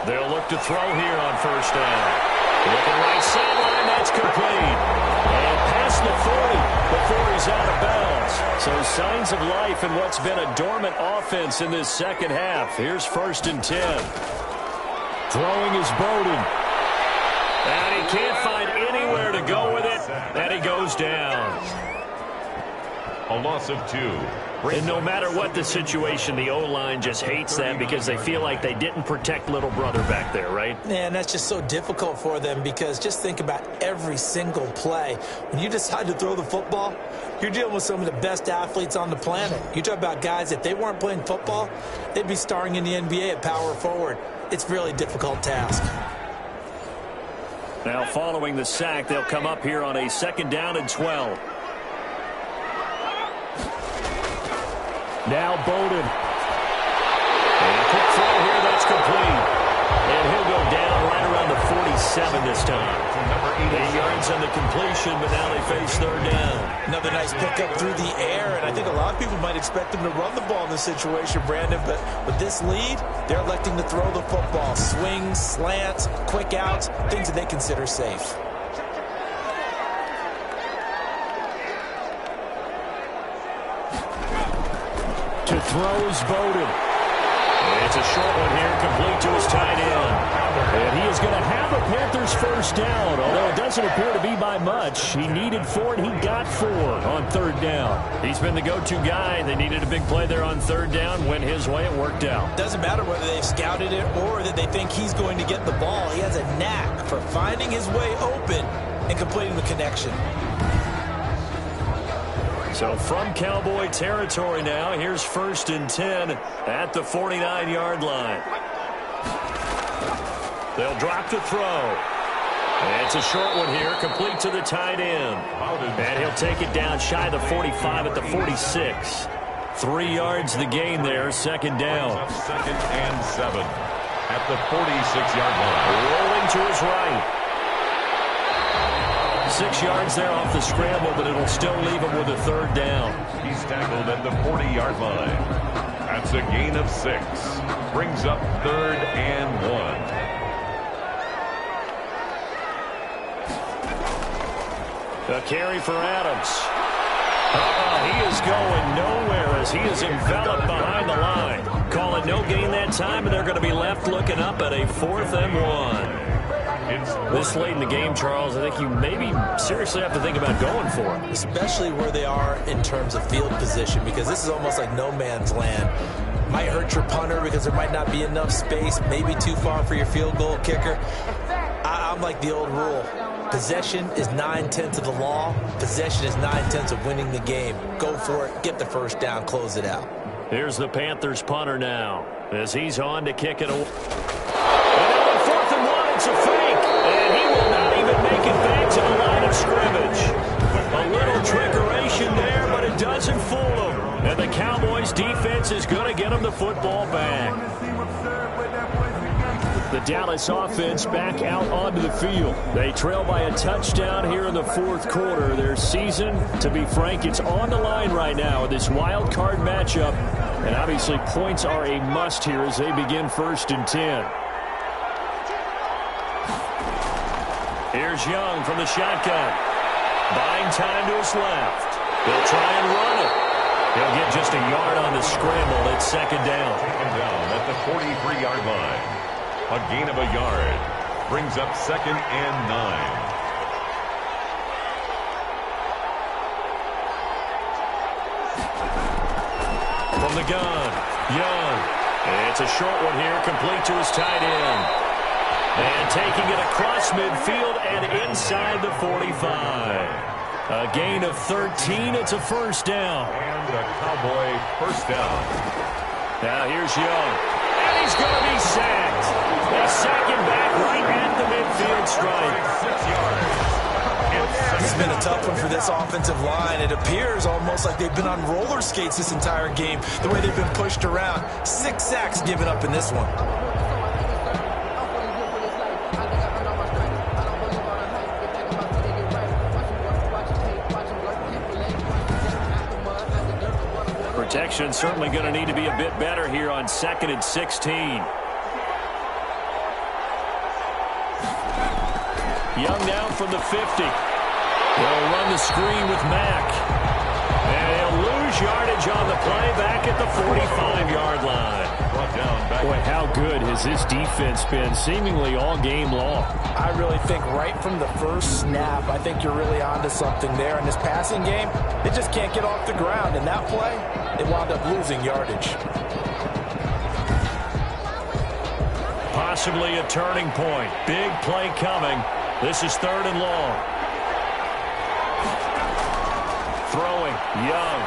They'll look to throw here on 1st down. Looking right sideline, that's complete. And past the 40 before he's out of bounds. So signs of life in what's been a dormant offense in this 2nd half. Here's 1st and 10. Throwing is Bowden. And he can't find anywhere to go with it. And he goes down.
A loss of 2.
And no matter what the situation, the O-line just hates that because they feel like they didn't protect little brother back there, right?
Yeah, and that's just so difficult for them because just think about every single play. When you decide to throw the football, you're dealing with some of the best athletes on the planet. You talk about guys, if they weren't playing football, they'd be starring in the NBA at power forward. It's really a difficult task.
Now following the sack, they'll come up here on a 2nd down and 12. Now Bowden. And a quick throw here, that's complete. And he'll go down right around the 47 this time. 8 yards on the completion, but now they face third down.
Another nice pickup through the air, and I think a lot of people might expect them to run the ball in this situation, Brandon, but with this lead, they're electing to throw the football. Swings, slants, quick outs, things that they consider safe.
To throw is Bowden. It's a short one here, complete to his tight end. And he is going to have the Panthers first down, although it doesn't appear to be by much. He needed 4, and he got 4 on third down. He's been the go-to guy. They needed a big play there on third down. Went his way, it worked out.
Doesn't matter whether they've scouted it or that they think he's going to get the ball. He has a knack for finding his way open and completing the connection.
So from Cowboy territory now, here's 1st and 10 at the 49-yard line. They'll drop to throw. And it's a short one here, complete to the tight end. And he'll take it down shy of the 45 at the 46. 3 yards the gain there, second down.
2nd and 7 at the 46-yard line.
Rolling to his right. 6 yards there off the scramble, but it'll still leave him with a third down.
He's tackled at the 40-yard line. That's a gain of 6. Brings up 3rd and 1.
A carry for Adams. He is going nowhere as he is enveloped behind the line. Calling no gain that time, and they're going to be left looking up at a 4th and 1. This late in the game, Charles, I think you maybe seriously have to think about going for it.
Especially where they are in terms of field position, because this is almost like no man's land. Might hurt your punter because there might not be enough space, maybe too far for your field goal kicker. I'm like the old rule. Possession is 9/10 of the law. Possession is 9/10 of winning the game. Go for it, get the first down, close it out.
Here's the Panthers punter now as he's on to kick it away. And on 4th and 1, it's a fake. And he will not even make it back to the line of scrimmage. A little trickeration there, but it doesn't fool him. And the Cowboys defense is going to get him the football back. The Dallas offense back out onto the field. They trail by a touchdown here in the 4th quarter. Their season, to be frank, it's on the line right now in this wild card matchup. And obviously points are a must here as they begin 1st and 10. Here's Young from the shotgun. Buying time to his left. They'll try and run it. He'll get just a yard on the scramble. It's 2nd down.
Taken down at the 43-yard line. A gain of a yard. Brings up 2nd and 9.
From the gun, Young. It's a short one here, complete to his tight end. And taking it across midfield and inside the 45. A gain of 13. It's a first down.
And a Cowboy first down.
Now here's Young. And he's going to be sacked. They sack him back right at the midfield stripe.
6 yards.
This has been a tough one for this offensive line. It appears almost like they've been on roller skates this entire game, the way they've been pushed around. 6 sacks given up in this one.
Protection certainly going to need to be a bit better here on 2nd and 16. Young now from the 50. They'll run the screen with Mack. And he'll lose yardage on the play back at the 45-yard line. Boy, how good has this defense been seemingly all game long?
I really think right from the first snap, I think you're really onto something there. In this passing game, they just can't get off the ground. In that play, they wound up losing yardage.
Possibly a turning point. Big play coming. This is 3rd and long. Throwing, Young.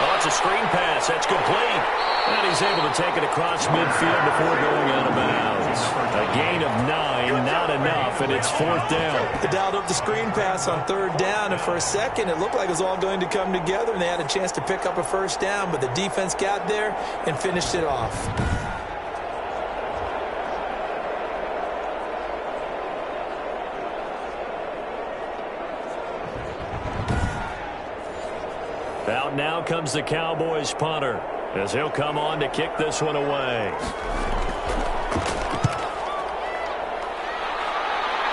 Oh, it's a screen pass. That's complete. And he's able to take it across midfield before going out of bounds. A gain of 9, not enough, and it's 4th down.
They dialed up the screen pass on 3rd down, and for a second it looked like it was all going to come together, and they had a chance to pick up a 1st down, but the defense got there and finished it off.
Out now comes the Cowboys punter, as he'll come on to kick this one away.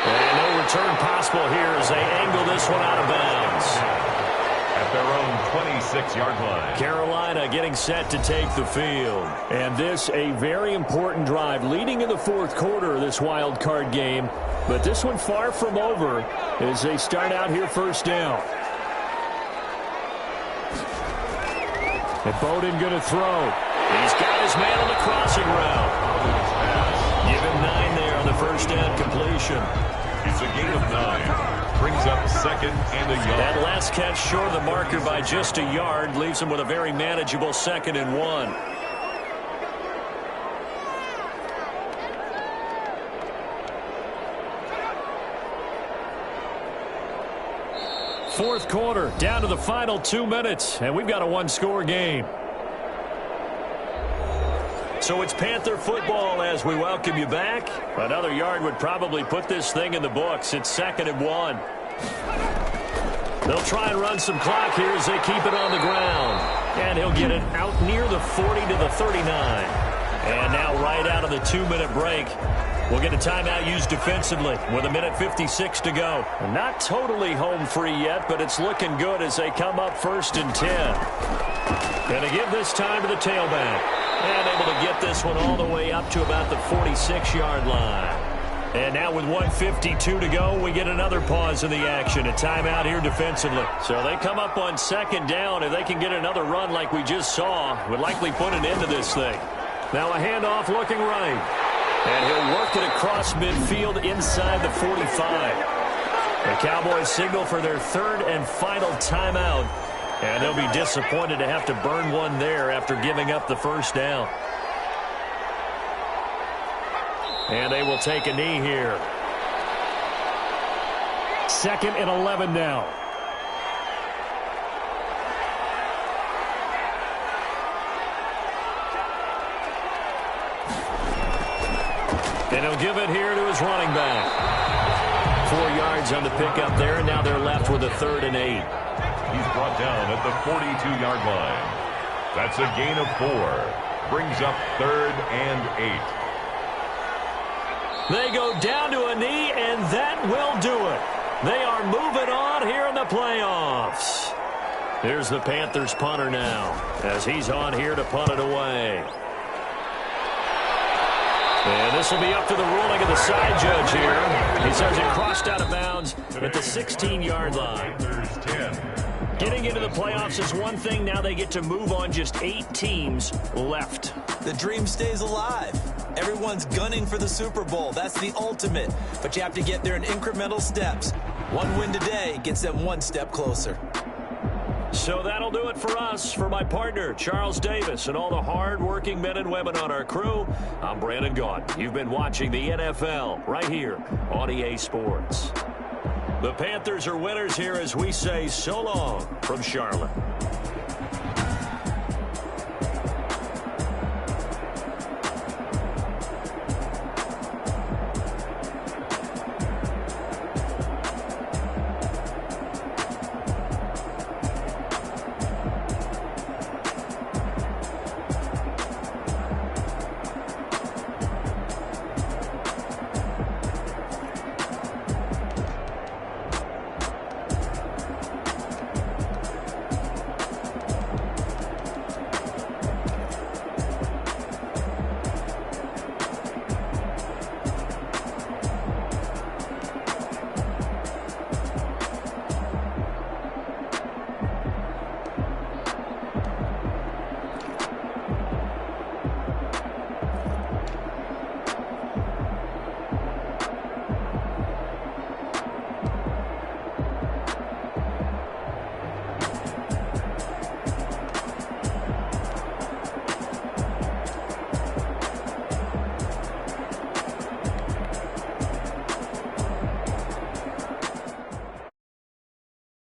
And no return possible here as they angle this one out of bounds.
At their own 26-yard line.
Carolina getting set to take the field. And this a very important drive leading in the 4th quarter of this wild card game. But this one far from over as they start out here 1st down. And Bowden going to throw. He's got his man on the crossing route. Give him 9 there on the 1st down completion.
It's a gain of 9. Brings up 2nd and a yard.
That last catch short of the marker by just a yard leaves him with a very manageable 2nd and 1. Fourth quarter, down to the final 2 minutes, and we've got a one-score game. So it's Panther football as we welcome you back. Another yard would probably put this thing in the books. It's 2nd and 1. They'll try and run some clock here as they keep it on the ground. And he'll get it out near the 40 to the 39. And now right out of the 2-minute break, we'll get a timeout used defensively with 1:56 to go. Not totally home free yet, but it's looking good as they come up 1st and 10. Going to give this time to the tailback. And able to get this one all the way up to about the 46-yard line. And now with 1:52 to go, we get another pause in the action. A timeout here defensively. So they come up on 2nd down. If they can get another run like we just saw, would likely put an end to this thing. Now a handoff looking right. And he'll work it across midfield inside the 45. The Cowboys signal for their 3rd and final timeout. And they'll be disappointed to have to burn one there after giving up the 1st down. And they will take a knee here. 2nd and 11 now. And he'll give it here to his running back. 4 yards on the pickup there, and now they're left with a 3rd and 8.
He's brought down at the 42-yard line. That's a gain of 4. Brings up 3rd and 8.
They go down to a knee, and that will do it. They are moving on here in the playoffs. Here's the Panthers punter now, as he's on here to punt it away. And this will be up to the ruling of the side judge here. He says it crossed out of bounds at the 16-yard line. Getting into the playoffs is one thing. Now they get to move on. Just 8 teams left.
The dream stays alive. Everyone's gunning for the Super Bowl. That's the ultimate. But you have to get there in incremental steps. One win today gets them one step closer.
So that'll do it for us. For my partner, Charles Davis, and all the hard-working men and women on our crew, I'm Brandon Gaudin. You've been watching the NFL right here on EA Sports. The Panthers are winners here as we say so long from Charlotte.